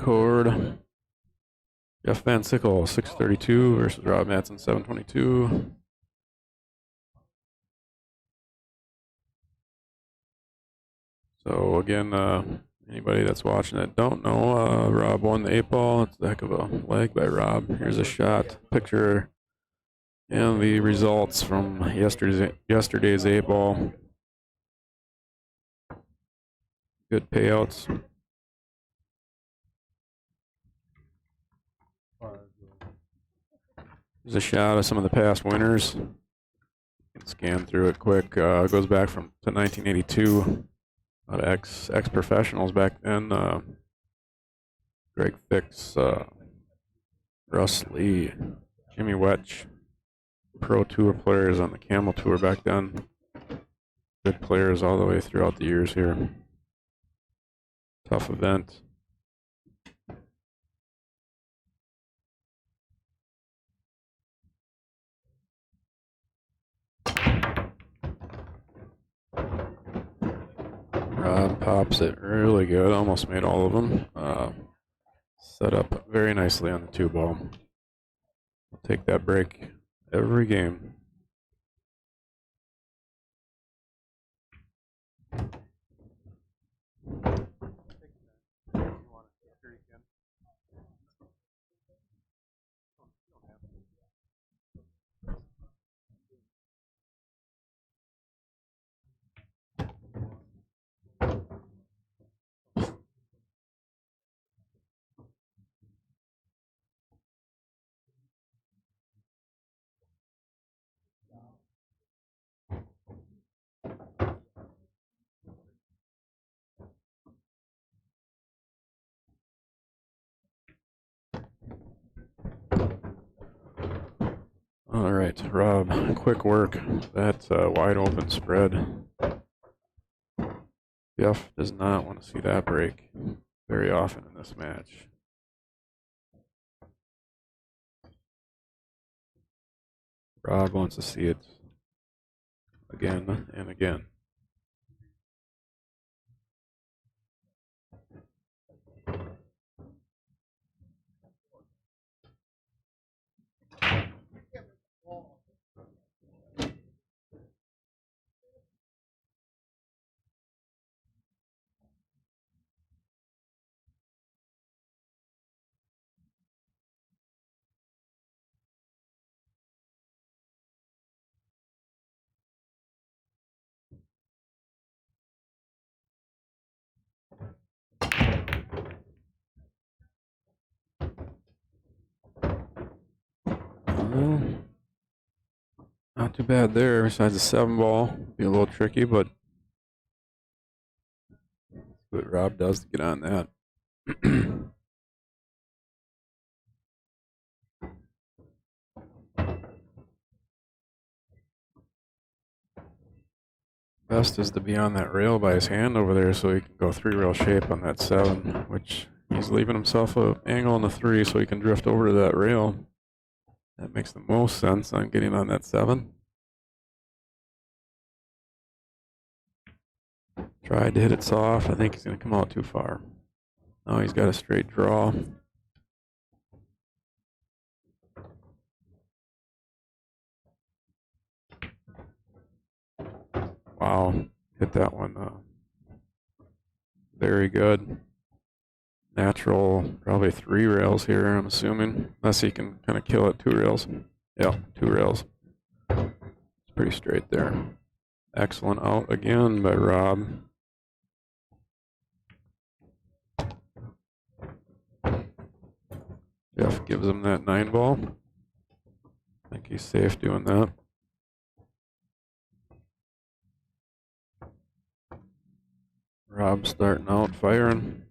record. Jeff Vansickle, 632 versus Rob Mattson, 722. So again, anybody that's watching that don't know, Rob won the 8-ball. It's a heck of a leg by Rob. Here's a shot, picture, and the results from yesterday's 8-ball. Good payouts. Here's a shot of some of the past winners. You can scan through it quick. It goes back to 1982. A lot of ex-professionals back then. Greg Fix, Russ Lee, Jimmy Wetch, Pro Tour players on the Camel Tour back then. Good players all the way throughout the years here. Tough event. Rob pops it really good. Almost made all of them. Set up very nicely on the 2-ball. We'll take that break every game. All right, Rob, quick work. That's a wide open spread. Jeff does not want to see that break very often in this match. Rob wants to see it again and again. Not too bad there, besides the 7-ball. Be a little tricky, but what Rob does to get on that. Best is to be on that rail by his hand over there so he can go 3-rail shape on that 7, which he's leaving himself an angle on the 3 so he can drift over to that rail. That makes the most sense on getting on that 7. Tried to hit it soft. I think he's going to come out too far. Oh, he's got a straight draw. Wow, hit that one very good. Natural, probably 3 rails here, I'm assuming. Unless he can kind of kill it 2 rails. Yeah, 2 rails. It's pretty straight there. Excellent out again by Rob. Jeff gives him that 9-ball. I think he's safe doing that. Rob starting out firing.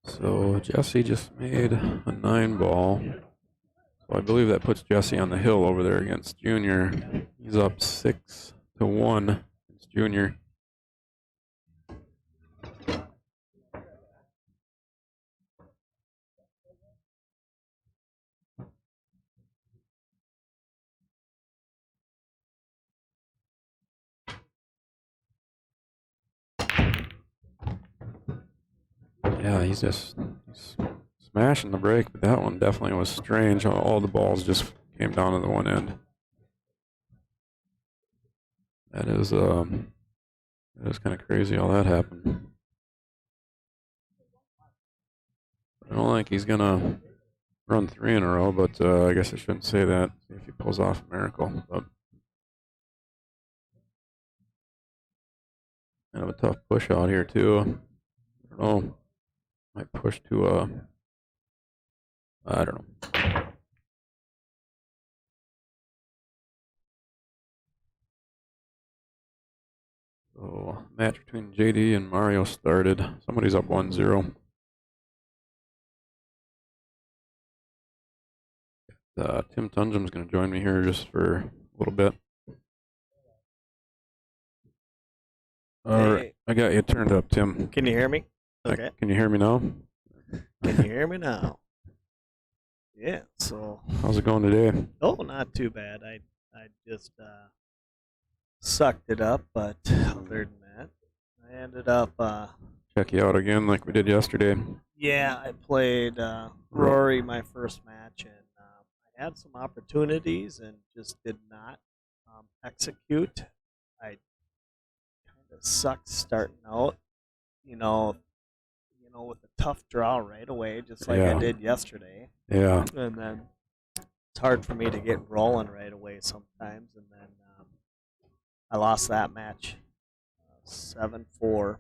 So Jesse just made a 9-ball. So I believe that puts Jesse on the hill over there against Junior. He's up 6-1 against Junior. Yeah, he's smashing the break, but that one definitely was strange. All the balls just came down to the one end. That is kind of crazy how that happened. I don't think he's gonna run 3 in a row, but I guess I shouldn't say that. See if he pulls off a miracle. But kind of a tough push out here too. I don't know. Might push to I don't know. So match between JD and Mario started. Somebody's up 1-0. Tim Tunjum's going to join me here just for a little bit. All right, I got you turned up, Tim. Can you hear me? Okay. Can you hear me now? Can you hear me now? Yeah, so. How's it going today? Oh, not too bad. I just sucked it up, but other than that, I ended up. Check you out again like we did yesterday. Yeah, I played Rory my first match, and I had some opportunities and just did not execute. I kind of sucked starting out, you know, with a tough draw right away, just like I did yesterday. Yeah. And then it's hard for me to get rolling right away sometimes, and then I lost that match 7-4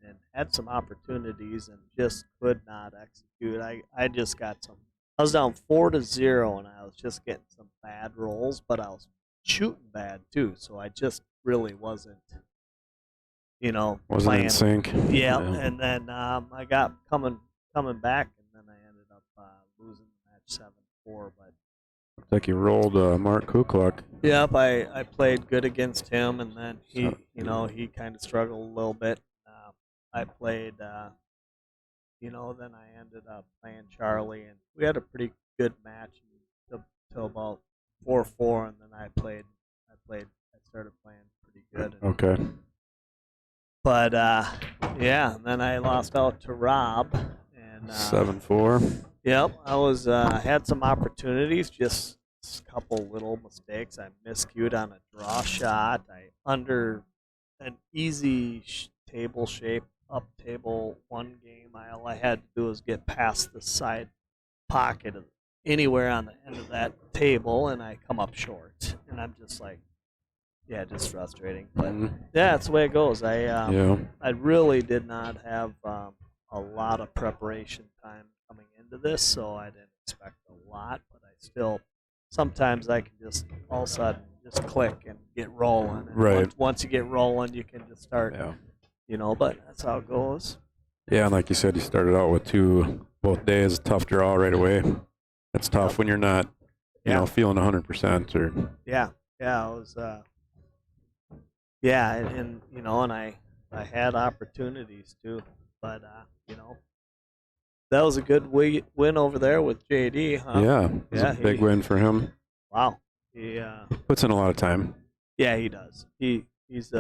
and had some opportunities and just could not execute. I just got some. I was down 4-0 and I was just getting some bad rolls, but I was shooting bad too, so I just really wasn't, wasn't playing in sync. Yeah, and then I got coming back, and then I ended up losing the match 7-4. But looks like you rolled Mark Kukluk. Yep, I played good against him, and then he he kind of struggled a little bit. I played, then I ended up playing Charlie, and we had a pretty good match until about 4-4, and then I started playing pretty good. Okay. But and then I lost out to Rob, and 7-4. Yep, I was had some opportunities, just a couple little mistakes. I miscued on a draw shot. I under an easy table shape up table one game. All I had to do was get past the side pocket of anywhere on the end of that table, and I come up short. And I'm just like, yeah, just frustrating. But yeah, that's the way it goes. I really did not have a lot of preparation time coming into this, so I didn't expect a lot. But I still, sometimes I can just all of a sudden just click and get rolling. And right. Once you get rolling, you can just start. Yeah. But that's how it goes. Yeah, and like you said, you started out with both days, tough draw right away. That's tough when you're not, feeling 100% or. Yeah, I was. And I had opportunities too, but that was a good win over there with JD, huh? Yeah, it was a big win for him. Wow, he puts in a lot of time. Yeah, he does. He's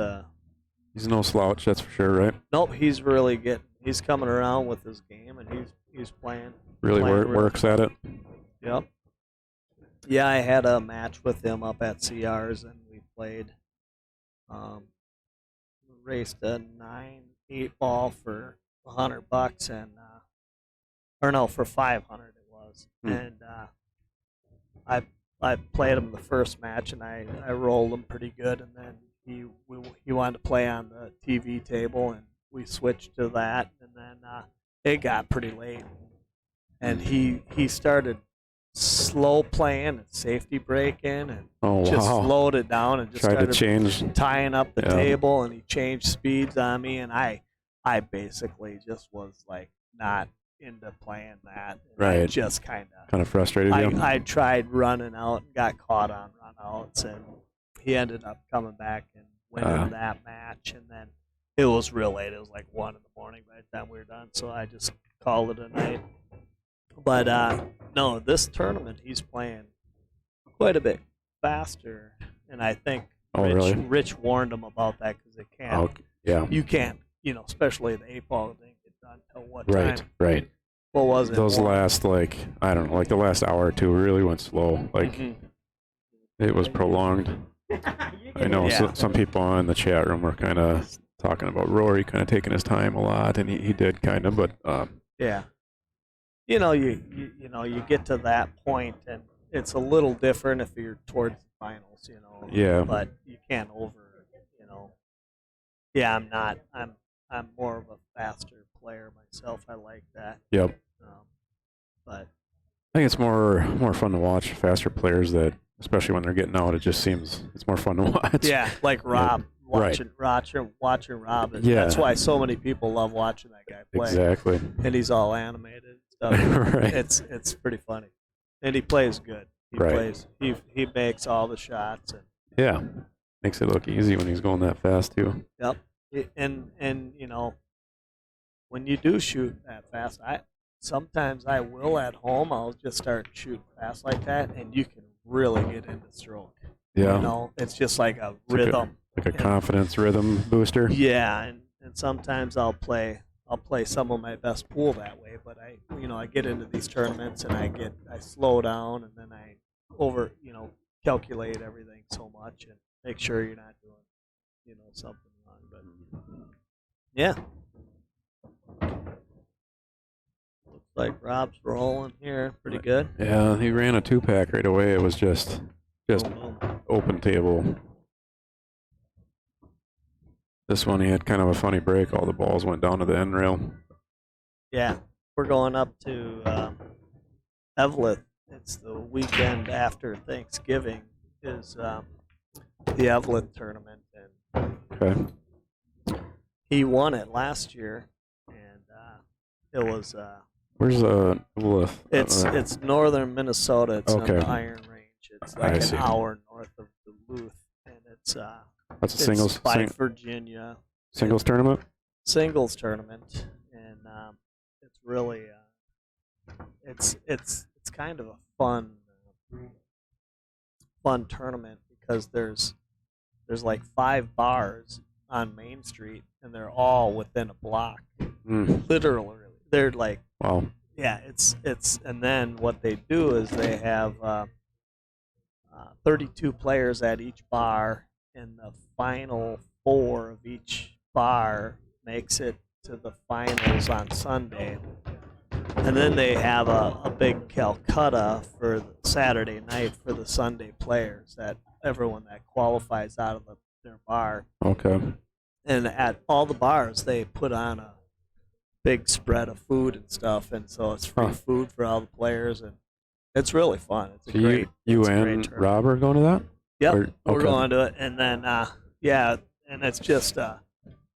no slouch, that's for sure, right? Nope, he's really he's coming around with his game, and he's playing. Really works at it. Yep. Yeah, I had a match with him up at CR's, and we played. Raced a 9-8 ball for $100 and for 500 it was, and I played him the first match and I rolled him pretty good, and then he wanted to play on the TV table and we switched to that, and then it got pretty late and he started slow playing and safety breaking and just slowed it down and just tried started tying up the table, and he changed speeds on me, and I basically just was like not into playing that. Right. I just kind of frustrated you. I tried running out and got caught on run outs, and he ended up coming back and winning that match, and then it was real late. It was like 1 in the morning by the time we were done, so I just called it a night. But no, this tournament he's playing quite a bit faster, and I think Rich warned him about that because they can't. Yeah. You can't, especially the 8 ball didn't get until what Right, time? right. What was it? Those last, like, I don't know, like the last hour or two really went slow. Like, it was prolonged. I know some people in the chat room were kind of talking about Rory kind of taking his time a lot, and he did kind of, but yeah. You know, you get to that point, and it's a little different if you're towards the finals, you know. Yeah. But you can't you know. Yeah, I'm not. I'm more of a faster player myself. I like that. Yep. But I think it's more fun to watch faster players that, especially when they're getting out. It just seems it's more fun to watch. yeah, like Rob. Yep. Watching Rob. Yeah. That's why so many people love watching that guy play. Exactly. And he's all animated and stuff. Right. It's pretty funny. And he plays good. He makes all the shots. And yeah. Makes it look easy when he's going that fast too. Yep. And you know, when you do shoot that fast, sometimes I will at home. I'll just start shooting fast like that, and you can really get into stroke. Yeah. You know, it's just like a rhythm. Like a confidence rhythm booster. Yeah, and sometimes I'll play some of my best pool that way, but I get into these tournaments and I slow down, and then I calculate everything so much and make sure you're not doing something wrong. But yeah. Looks like Rob's rolling here pretty good. Yeah, he ran a 2-pack right away. It was just open table. This one he had kind of a funny break. All the balls went down to the end rail. Yeah, we're going up to Evelette. It's the weekend after Thanksgiving is the Evelette tournament, and Okay. he won it last year, and it was. Where's Evelette? It's northern Minnesota. It's on the Iron Range. It's like an hour north of Duluth, and it's. That's a singles. By Virginia. Singles tournament. Singles tournament, and it's really it's kind of a fun tournament because there's like 5 bars on Main Street, and they're all within a block. Literally, they're like wow. Yeah, it's and then what they do is they have 32 players at each bar. And the final 4 of each bar makes it to the finals on Sunday. And then they have a big Calcutta for Saturday night for the Sunday players, that everyone that qualifies out of their bar. Okay. And at all the bars, they put on a big spread of food and stuff, and so it's free food for all the players, and it's really fun. It's a great. You and Rob are going to that? Yep, we're going to it, and then and it's just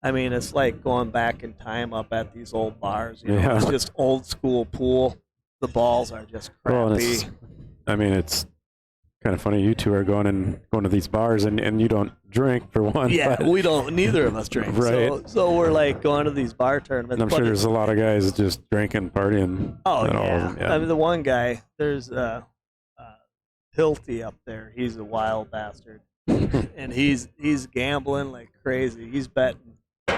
it's like going back in time up at these old bars. Yeah. It's just old school pool. The balls are just crappy. Well, it's kind of funny. You two are going to these bars, and you don't drink for one. Yeah, we don't. Neither of us drink. Right. So we're like going to these bar tournaments. And I'm sure there's a lot of guys just drinking, partying. Oh yeah. All of them, yeah. I mean, the one guy, there's Hilty up there. He's a wild bastard, and he's gambling like crazy. He's betting,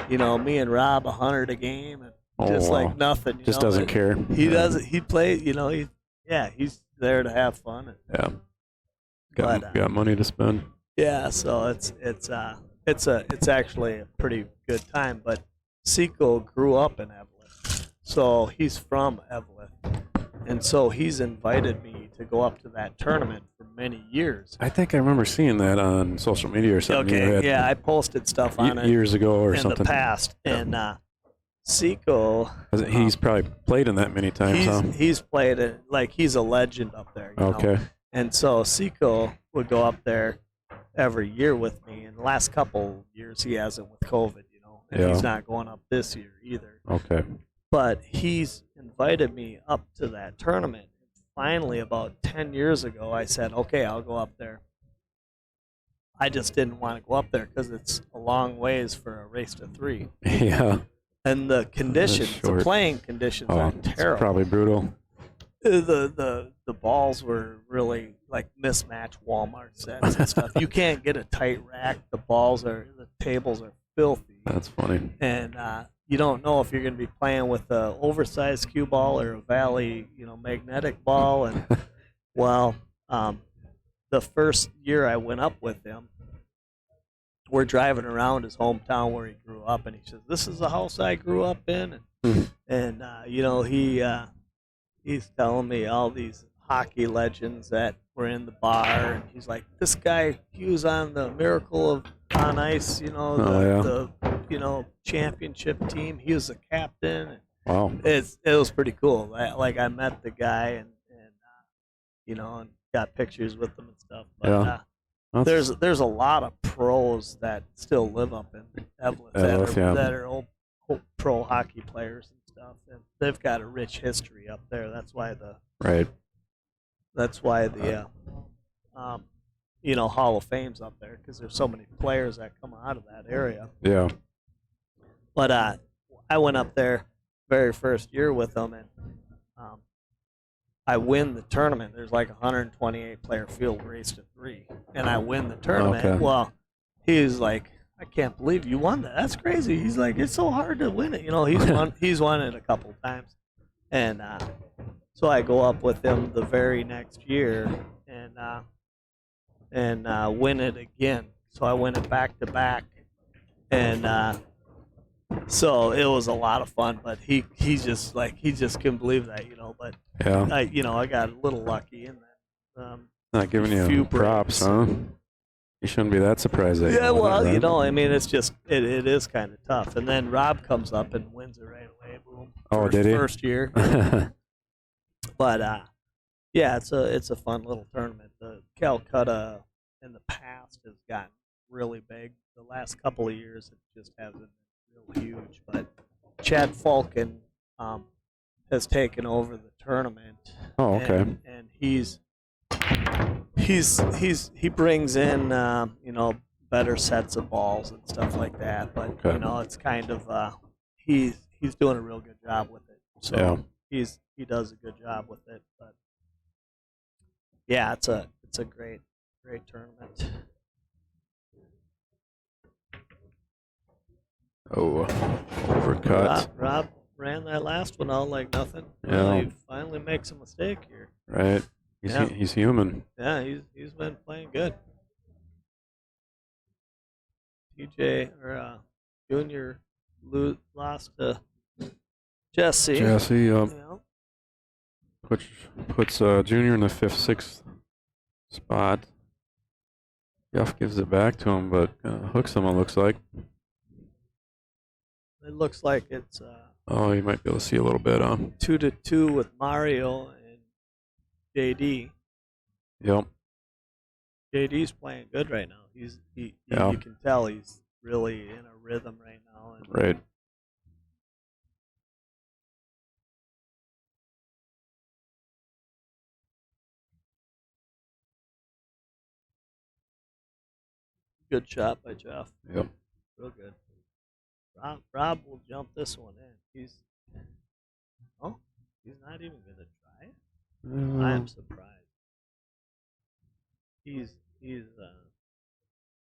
me and Rob 100 a game, and just like nothing. Just doesn't care. He doesn't. He plays. He's there to have fun. Yeah. Got money to spend. Yeah, so it's actually a pretty good time. But Seco grew up in Evelette, so he's from Evelette, and so he's invited me to go up to that tournament for many years. I think I remember seeing that on social media or something. Okay, yeah, I posted stuff on it years ago or in something. the past, and Seco. He's probably played in that many times. He's played it like he's a legend up there. You know? And so Seco would go up there every year with me. And the last couple years he hasn't with COVID, and he's not going up this year either. Okay. But he's invited me up to that tournament. Finally, about 10 years ago, I said, okay, I'll go up there. I just didn't want to go up there because it's a long ways for a race to 3. Yeah. And the conditions, the playing conditions are terrible. It's probably brutal. The balls were really like mismatched Walmart sets and stuff. You can't get a tight rack. The tables are filthy. That's funny. And you don't know if you're going to be playing with a oversized cue ball or a Valley, magnetic ball. And well, the first year I went up with him, we're driving around his hometown where he grew up, and he says, "This is the house I grew up in," and he's telling me all these hockey legends that were in the bar, and he's like, "This guy, he was on the Miracle of on Ice, the championship team. He was the captain." And Wow. it was pretty cool. I met the guy and and got pictures with him and stuff. But there's a lot of pros that still live up in Evelette that are old pro hockey players and stuff, and they've got a rich history up there. That's why the Hall of Fame's up there, because there's so many players that come out of that area. Yeah. But I went up there very first year with them, and I win the tournament. There's like a 128 player field race to 3, and I win the tournament. Okay. Well, he's like, "I can't believe you won that. That's crazy." He's like, "It's so hard to win it." He's won it a couple times, and so I go up with him the very next year and win it again. So I win it back to back, and so it was a lot of fun. But he just couldn't believe that, But Yeah. I got a little lucky in that. Not giving you few props, breaks. huh? You shouldn't be that surprised that. Yeah, you won well, it, right? it's just it is kind of tough. And then Rob comes up and wins it right away. Boom. Oh, did he? First year. But yeah, it's a fun little tournament. The Calcutta in the past has gotten really big. The last couple of years, it just hasn't been real huge. But Chad Falcon has taken over the tournament. Oh, okay. And he brings in better sets of balls and stuff like that. But Okay. It's kind of he's doing a real good job with it. So he does a good job with it. But yeah, it's a great tournament. Oh, overcut. Rob ran that last one out like nothing. Yeah. Well, he finally makes a mistake here. Right. He's human. Yeah, he's been playing good. TJ or Junior lost to Jesse. Jesse Yeah. puts Junior in the 5th, 6th spot. Jeff gives it back to him, but hooks him, it looks like. It looks like it's Oh, you might be able to see a little bit, 2-2 with Mario and JD. Yep. JD's playing good right now. You can tell he's really in a rhythm right now. And Right. good shot by Jeff. Yep. Real good. Rob will jump this one in. He's not even gonna try it. I am surprised. He's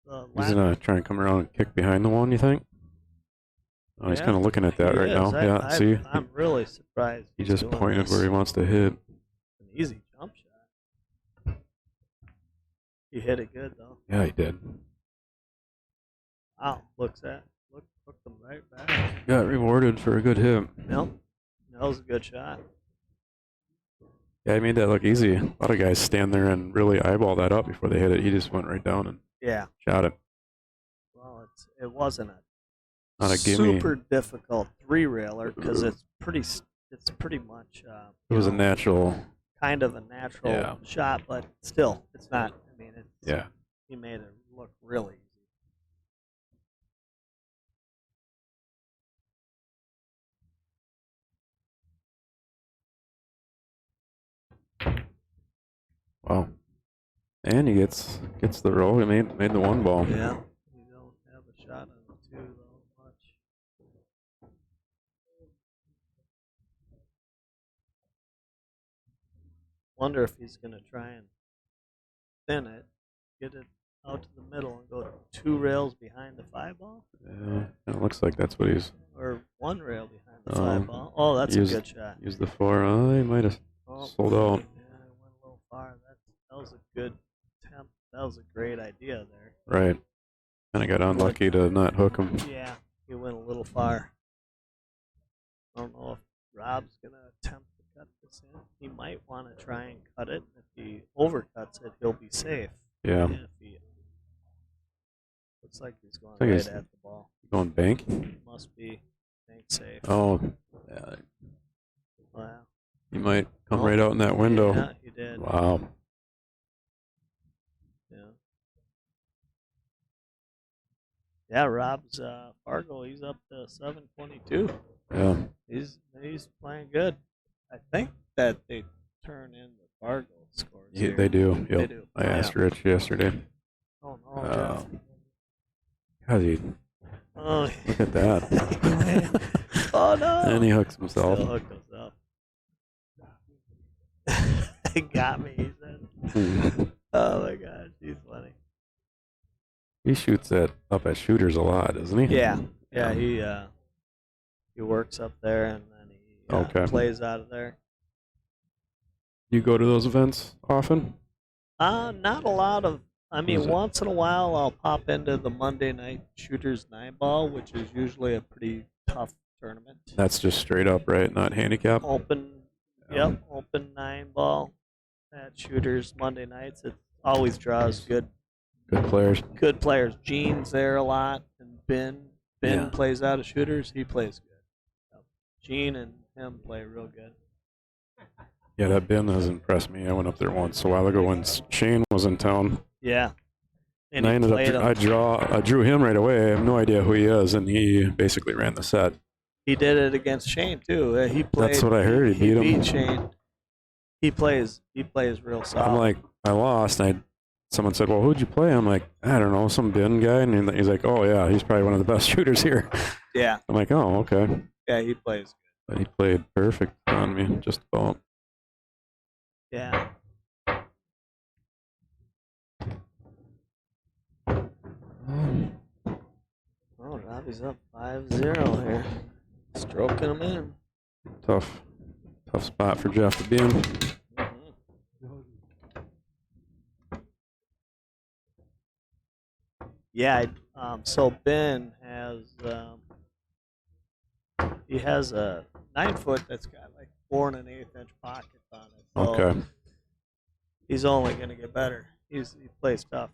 gonna try and come around and kick behind the one, you think? Oh, he's kind of looking at that right now. See? I'm really surprised. He just pointed where he wants to hit. An easy jump shot. He hit it good though. Yeah, he did. Wow, looked them right back. Got rewarded for a good hit. Yep, that was a good shot. Yeah, he made that look easy. A lot of guys stand there and really eyeball that up before they hit it. He just went right down and shot it. Well, it wasn't Not a gimme. super difficult 3-railer because it's pretty much. It was a natural. Kind of a natural shot, but still, it's not. I mean, he made it look really easy. Wow. And he gets the roll. He made the one ball. Yeah. You don't have a shot on the 2 though much. Wonder if he's gonna try and thin it, get it out to the middle and go 2 rails behind the 5-ball, Yeah, it looks like that's what he's. or 1 rail behind the 5-ball. Oh, that's a good shot. Use the 4. Oh, he might have sold out. Yeah, it went a little far. That was a good attempt. That was a great idea there. Right. Kind of got unlucky to not hook him. Yeah, he went a little far. I don't know if Rob's going to attempt to cut this in. He might want to try and cut it. If he overcuts it, he'll be safe. Yeah. If he, looks like he's going right at the ball. Going bank? Must be bank safe. Oh, yeah. Wow. He might come right out in that window. Yeah, he did. Wow. Yeah. Yeah, Rob's Fargo, he's up to 722. Yeah. He's playing good. I think that they turn in the Fargo scores. Yeah, they do. Yep. They do. I asked Rich yesterday. Oh no. God, oh, look at that. oh no. And he hooks himself. Still hooked himself. It got me, he said. Oh my gosh, he's funny. He shoots up at shooters a lot, doesn't he? Yeah. Yeah, he works up there and then he plays out of there. You go to those events often? Not a lot of. I mean, once in a while I'll pop into the Monday night Shooters 9-ball, which is usually a pretty tough tournament. That's just straight up, right? Not handicap? Open, yep, open 9-ball at Shooters Monday nights. It always draws good players. Good players. Gene's there a lot, and Ben plays out of Shooters. He plays good. Yep. Gene and him play real good. Yeah, that Ben has impressed me. I went up there once a while ago when Shane was in town. Yeah. And I ended up, I drew him right away. I have no idea who he is, and he basically ran the set. He did it against Shane too. He played. That's what I heard. He beat him. Shane. He plays real solid. I'm like, I lost. And someone said, "Well, who'd you play?" I'm like, I don't know, some Ben guy. And he's like, "Oh yeah, he's probably one of the best shooters here." Yeah. I'm like, "Oh, okay." Yeah, he plays good. But he played perfect on me, just about. Yeah. Oh, Robbie's up 5-0 here. Stroking him in. Tough spot for Jeff to be in. Yeah, so Ben has he has a 9-foot that's got like 4 1/8-inch pockets on it. So Okay. He's only gonna get better. He plays tough.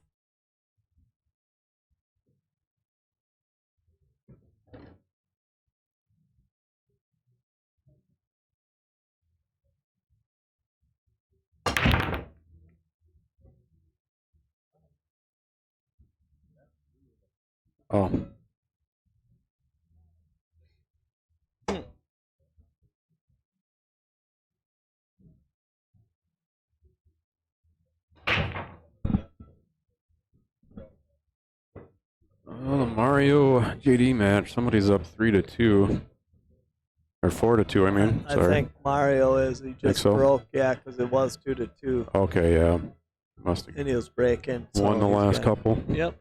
Oh. Oh, the Mario JD match. Somebody's up 3-2. Or 4-2, I mean. I think Mario is. He just broke, because it was 2-2. Okay, yeah. Must have. And he was breaking. So won the last couple. Yep.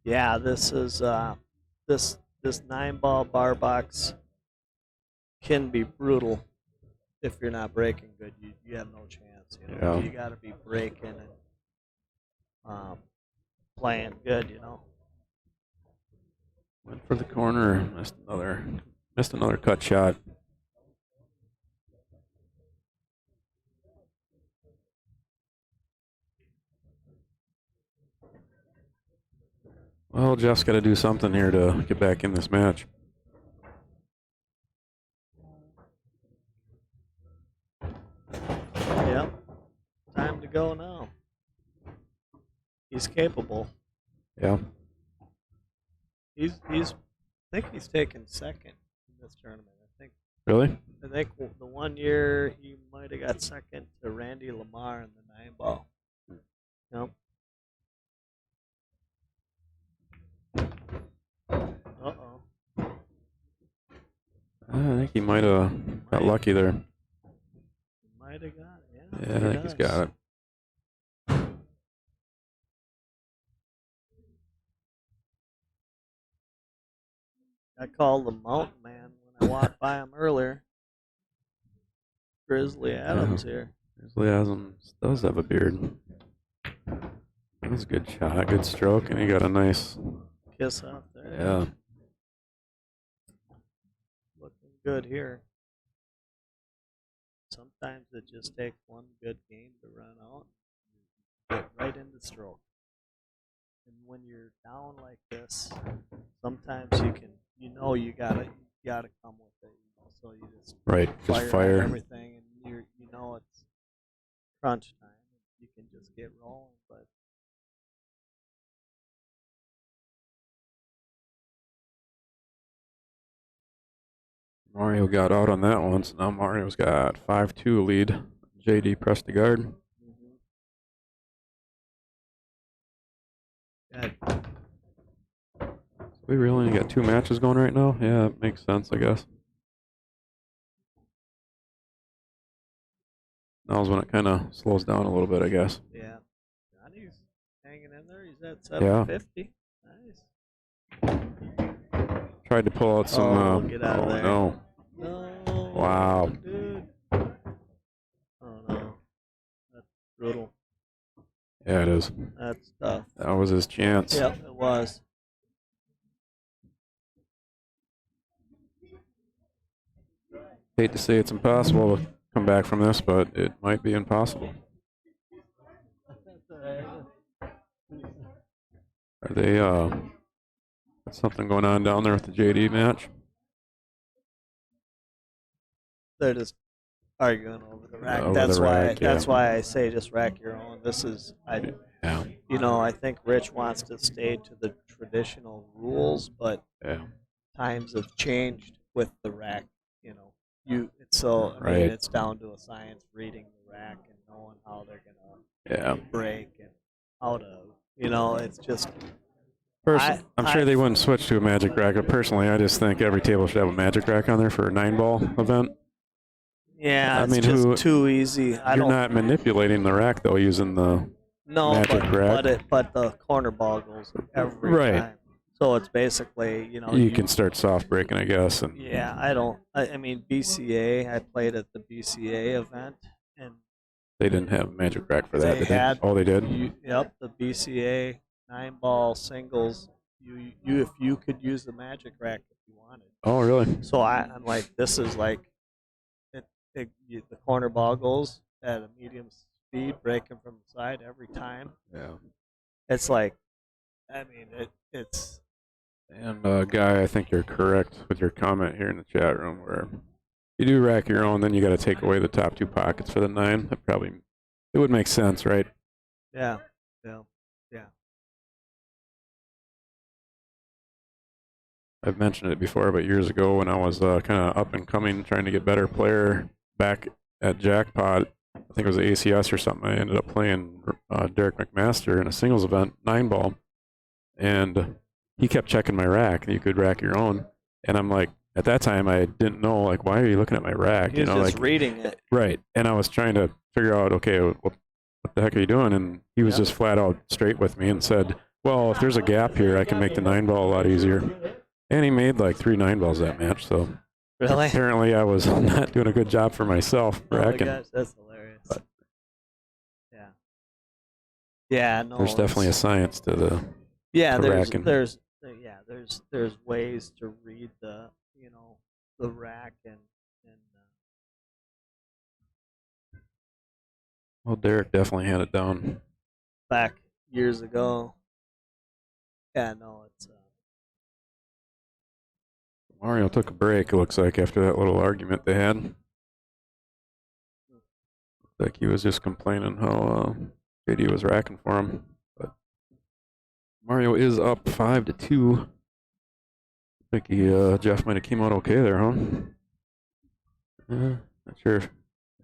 Yeah, this is this 9-ball bar box can be brutal if you're not breaking good. You have no chance. You know? Yeah. You got to be breaking and playing good. You know. Went for the corner, missed another cut shot. Well, Jeff's got to do something here to get back in this match. Yep. Time to go now. He's capable. Yeah. I think he's taken second in this tournament. Really? I think the one year he might have got second to Randy Lamar in the 9-ball. Yep. Uh-oh. I think he might have got lucky there. He might have got it, Yeah, I think he's got it. I called the mountain man when I walked by him earlier. Grizzly Adams here. Grizzly Adams does have a beard. That was a good shot, good stroke, and he got a nice kiss out there. Yeah. Looking good here. Sometimes it just takes one good game to run out, get right into stroke. And when you're down like this, sometimes you gotta come with it. So you just fire everything, and you know it's crunch time. You can just get rolling, but. Mario got out on that one, so now Mario's got 5-2 lead. JD pressed the guard. We really only got 2 matches going right now? Yeah, it makes sense, I guess. Now's when it kind of slows down a little bit, I guess. Yeah. Johnny's hanging in there. He's at 750. Nice. Tried to pull out some. Get out of there. No. No. Wow. Dude. Oh, no. That's brutal. Yeah, it is. That's tough. That was his chance. Yep, it was. Hate to say it's impossible to come back from this, but it might be impossible. Are they, something going on down there with the JD match? They're just arguing over the rack. Over That's why I say just rack your own. I think Rich wants to stay to the traditional rules, but times have changed with the rack. It's down to a science reading the rack and knowing how they're gonna break and how to. It's just. I'm sure they wouldn't switch to a magic rack, but personally, I just think every table should have a magic rack on there for a 9-ball event. Yeah, it's just too easy. You're not manipulating the rack though, using the magic rack. But the corner ball goes every time. So it's basically, you can start soft breaking, I guess. And BCA. I played at the BCA event, and they didn't have a magic rack for that. They did. The BCA 9-ball singles. If you could use the magic rack if you wanted. Oh, really? So I'm like, this is like. The corner ball goes at a medium speed, breaking from the side every time. Yeah. It's like, it's. And Guy, I think you're correct with your comment here in the chat room where you do rack your own, then you got to take away the top 2 pockets for the 9. It would make sense, right? Yeah. I've mentioned it before, but years ago when I was kind of up and coming, trying to get better player back at Jackpot, I think it was ACS or something, I ended up playing Derek McMaster in a singles event, 9-ball, and he kept checking my rack, and you could rack your own, and I'm like, at that time, I didn't know, like, why are you looking at my rack? He was just reading it. Right, and I was trying to figure out, okay, what the heck are you doing? And he was just flat out straight with me and said, well, if there's a gap here, I can make the 9-ball a lot easier. And he made like 3 9-balls that match, so really? Apparently I was not doing a good job for myself. Oh my gosh, that's hilarious. But yeah, no. There's definitely a science to the racking. There's ways to read the the rack and well, Derek definitely had it down back years ago. Yeah, no, it's. Mario took a break, it looks like, after that little argument they had. Looks like he was just complaining how JD was racking for him. But Mario is up 5-2. I think Jeff might have came out okay there, huh? Not sure.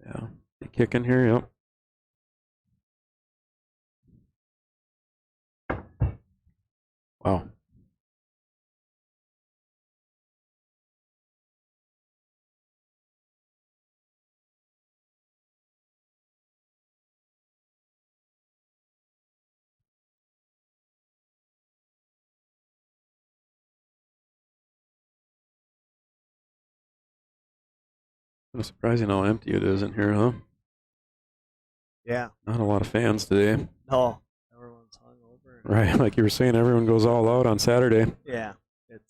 Yeah. He kicking here, yep. Wow. Kind of surprising how empty it is in here, huh? Yeah. Not a lot of fans today. No, everyone's hungover. Right, like you were saying, everyone goes all out on Saturday. Yeah, it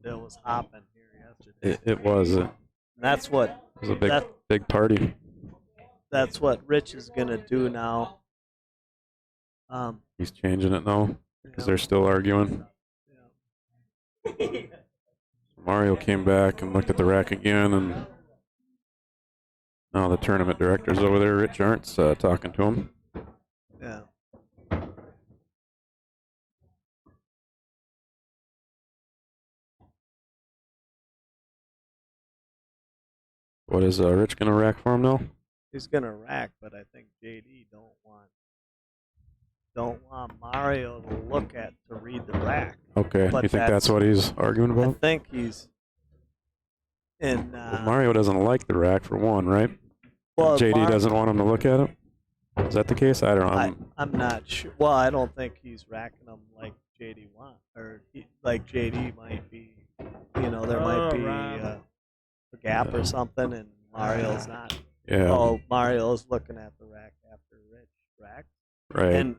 was hopping here yesterday. It was. It That's what was a big party. that's what Rich is gonna do now. He's changing it now because Yeah. they're still arguing. Yeah. Mario came back and looked at the rack again, and now the tournament director's over there, Rich Arntz, talking to him. Yeah. What is Rich gonna rack for him now? He's gonna rack, but I think JD don't want Mario to look at to read the rack. Okay, But you think that's what he's arguing I about? think he's in. Well, Mario doesn't like the rack for one, right? Well, JD doesn't want him to look at it. Is that the case? I don't know. I'm not sure. Well, I don't think he's racking them like JD wants, or like JD might be. There might be a gap or something, and Mario's not. Yeah. Oh, Mario's looking at the rack after Rich racked. Right. And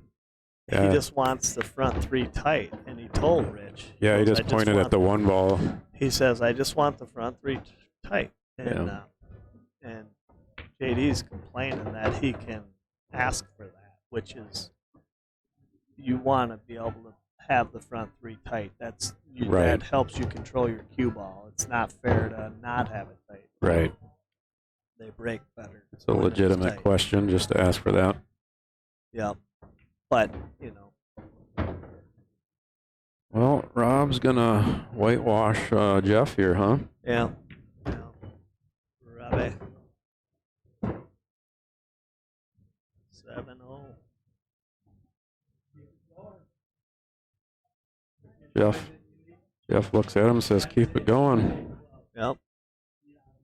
he just wants the front three tight, and he told Rich. Yeah, he just pointed at the one ball. He says, "I just want the front three tight," and JD's complaining that he can ask for that, which is you want to be able to have the front three tight. That helps you control your cue ball. It's not fair to not have it tight. Right. They break better. It's a legitimate question just to ask for that. Yep. But, Well, Rob's going to whitewash Jeff here, huh? Yeah. Robbie. 7-0. Jeff looks at him and says, keep it going. Yep.